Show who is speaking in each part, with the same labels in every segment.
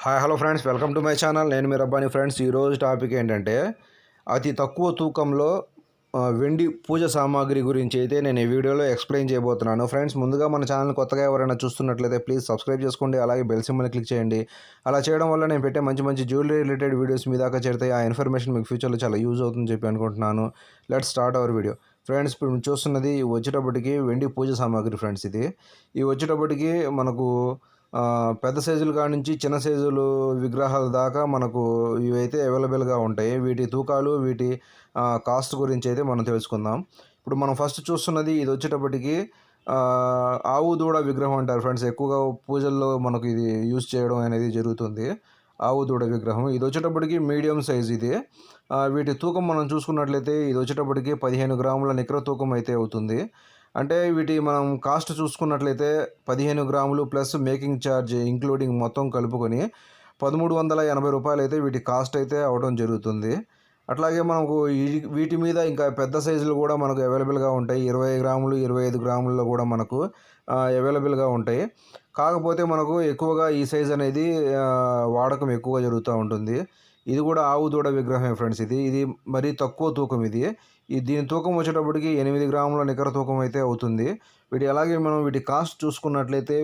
Speaker 1: Hi hello friends, welcome to my channel. నేను మీ Rabbani. Friends, ఈరోజు topic ఏంటంటే అతి తక్కువ తూకంలో వెండి పూజ సామాగ్రి గురించి అయితే నేను ఈ వీడియోలో ఎక్స్ప్లెయిన్ చేయబోతున్నాను. ఫ్రెండ్స్, ముందుగా మన ఛానల్ కొత్తగా ఎవరైనా చూస్తున్నట్లయితే ప్లీజ్ సబ్స్క్రైబ్ చేసుకోండి, అలాగే బెల్ సింబల్ని క్లిక్ చేయండి. అలా చేయడం వల్ల నేను పెట్టే మంచి మంచి జ్యువెలరీ రిలేటెడ్ వీడియోస్ మీ దాకా చేరుతాయి. ఆ ఇన్ఫర్మేషన్ మీకు ఫ్యూచర్లో చాలా యూజ్ అవుతుందని చెప్పి అనుకుంటున్నాను. Let's start our video. Friends, ఇప్పుడు మీరు చూస్తున్నది వచ్చేటప్పటికి వెండి పూజ సామాగ్రి. ఫ్రెండ్స్, ఇది వచ్చేటప్పటికి మనకు పెద్ద సైజుల కాడ నుంచి చిన్న సైజులు విగ్రహాల దాకా మనకు ఇవైతే అవైలబుల్గా ఉంటాయి. వీటి తూకాలు, వీటి కాస్ట్ గురించి అయితే మనం తెలుసుకుందాం. ఇప్పుడు మనం ఫస్ట్ చూస్తున్నది ఇది వచ్చేటప్పటికి ఆవు దూడ విగ్రహం అంటారు. ఫ్రెండ్స్, ఎక్కువగా పూజల్లో మనకు ఇది యూజ్ చేయడం అనేది జరుగుతుంది. ఆవు దూడ విగ్రహం ఇది వచ్చేటప్పటికి మీడియం సైజ్. వీటి తూకం మనం చూసుకున్నట్లయితే ఇది వచ్చేటప్పటికి 15 గ్రాముల నికర తూకం అయితే అవుతుంది. అంటే వీటి మనం కాస్ట్ చూసుకున్నట్లయితే 15 గ్రాములు ప్లస్ మేకింగ్ ఛార్జ్ ఇంక్లూడింగ్ మొత్తం కలుపుకొని 1380 రూపాయలు అయితే వీటి కాస్ట్ అయితే అవడం జరుగుతుంది. అట్లాగే మనకు వీటి మీద ఇంకా పెద్ద సైజులు కూడా మనకు అవైలబుల్గా ఉంటాయి. 20 గ్రాములు 25 గ్రాముల్లో కూడా మనకు అవైలబుల్గా ఉంటాయి. కాకపోతే మనకు ఎక్కువగా ఈ సైజ్ అనేది వాడకం ఎక్కువగా జరుగుతూ ఉంటుంది. ఇది కూడా ఆవు దూడ విగ్రహమే. ఫ్రెండ్స్, ఇది మరీ తక్కువ తూకం. దీని తూకం వచ్చేటప్పటికి 8 గ్రాముల నికర తూకం అయితే అవుతుంది. అలాగే మనం వీటి కాస్ట్ చూసుకున్నట్లయితే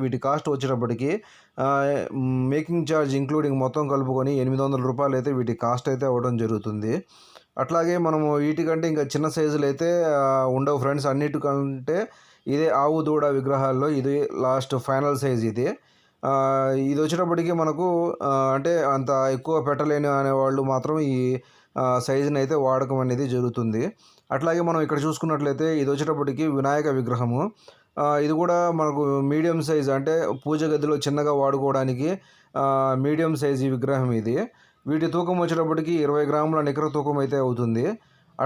Speaker 1: వీటి కాస్ట్ వచ్చేటప్పటికి మేకింగ్ ఛార్జ్ ఇంక్లూడింగ్ మొత్తం కలుపుకొని 800 రూపాయలు అయితే వీటి కాస్ట్ అయితే అవ్వడం జరుగుతుంది. అట్లాగే మనము వీటికంటే ఇంకా చిన్న సైజులు అయితే ఉండవు. ఫ్రెండ్స్, అన్నిటికంటే ఇదే ఆవు దూడ విగ్రహాల్లో ఇది లాస్ట్ ఫైనల్ సైజ్. ఇది వచ్చేటప్పటికి మనకు అంటే అంత ఎక్కువ పెట్టలేని అనేవాళ్ళు మాత్రం ఈ సైజుని అయితే వాడకం అనేది జరుగుతుంది. అట్లాగే మనం ఇక్కడ చూసుకున్నట్లయితే ఇది వచ్చేటప్పటికి వినాయక విగ్రహము. ఇది కూడా మనకు మీడియం సైజ్, అంటే పూజ గదిలో చిన్నగా వాడుకోవడానికి మీడియం సైజ్ ఈ విగ్రహం. వీటి తూకం వచ్చేటప్పటికి 20 గ్రాముల నికర తూకం అయితే అవుతుంది.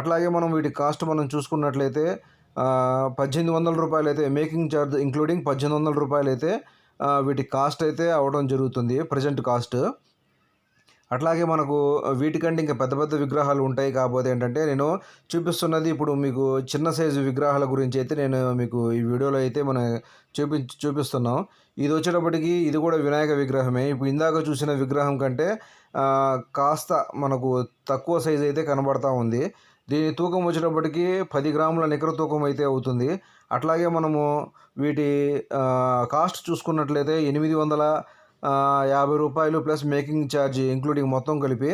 Speaker 1: అట్లాగే మనం వీటి కాస్ట్ మనం చూసుకున్నట్లయితే 1800 రూపాయలు అయితే మేకింగ్ ఛార్జ్ ఇంక్లూడింగ్ 1800 రూపాయలు అయితే వీటి కాస్ట్ అయితే అవ్వడం జరుగుతుంది, ప్రజెంట్ కాస్ట్. అట్లాగే మనకు వీటికంటే ఇంకా పెద్ద పెద్ద విగ్రహాలు ఉంటాయి. కాకపోతే ఏంటంటే నేను చూపిస్తున్నది ఇప్పుడు మీకు చిన్న సైజు విగ్రహాల గురించి అయితే నేను మీకు ఈ వీడియోలో అయితే మనం చూపిస్తున్నాం. ఇది వచ్చేటప్పటికి ఇది కూడా వినాయక విగ్రహమే. ఇప్పుడు ఇందాక చూసిన విగ్రహం కంటే కాస్త మనకు తక్కువ సైజు అయితే కనబడతా ఉంది. దీని తూకం వచ్చేటప్పటికి 10 గ్రాముల నికర తూకం అయితే అవుతుంది. అట్లాగే మనము వీటి కాస్ట్ చూసుకున్నట్లయితే 850 రూపాయలు ప్లస్ మేకింగ్ ఛార్జ్ ఇంక్లూడింగ్ మొత్తం కలిపి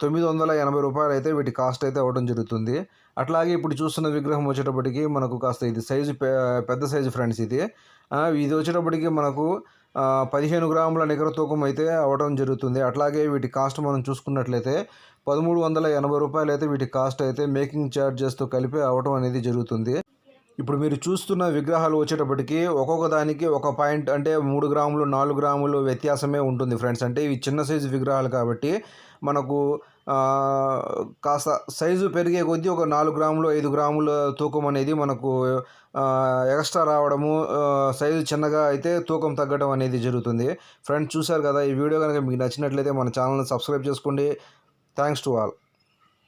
Speaker 1: 980 రూపాయలు అయితే వీటి కాస్ట్ అయితే అవ్వడం జరుగుతుంది. అట్లాగే ఇప్పుడు చూస్తున్న విగ్రహం వచ్చేటప్పటికి మనకు కాస్త ఇది సైజు పెద్ద సైజు. ఫ్రెండ్స్, ఇది వచ్చేటప్పటికి మనకు 15 గ్రాముల నికర తూకం అయితే అవ్వడం జరుగుతుంది. అట్లాగే వీటి కాస్ట్ మనం చూసుకున్నట్లయితే 1380 రూపాయలు అయితే వీటి కాస్ట్ అయితే మేకింగ్ ఛార్జెస్తో కలిపి అవ్వడం అనేది జరుగుతుంది. ఇప్పుడు మీరు చూస్తున్న విగ్రహాలు వచ్చేటప్పటికి ఒక్కొక్క దానికి ఒక పాయింట్, అంటే 3 గ్రాములు 4 గ్రాములు వ్యత్యాసమే ఉంటుంది. ఫ్రెండ్స్, అంటే ఇవి చిన్న సైజు విగ్రహాలు కాబట్టి మనకు కాస్త సైజు పెరిగే కొద్దీ ఒక 4 గ్రాములు 5 గ్రాముల తూకం అనేది మనకు ఎక్స్ట్రా రావడము, సైజు చిన్నగా అయితే తూకం తగ్గడం అనేది జరుగుతుంది. ఫ్రెండ్స్, చూశారు కదా. ఈ వీడియో కనుక మీకు నచ్చినట్లయితే మన ఛానల్ని సబ్స్క్రైబ్ చేసుకోండి. Thanks to all.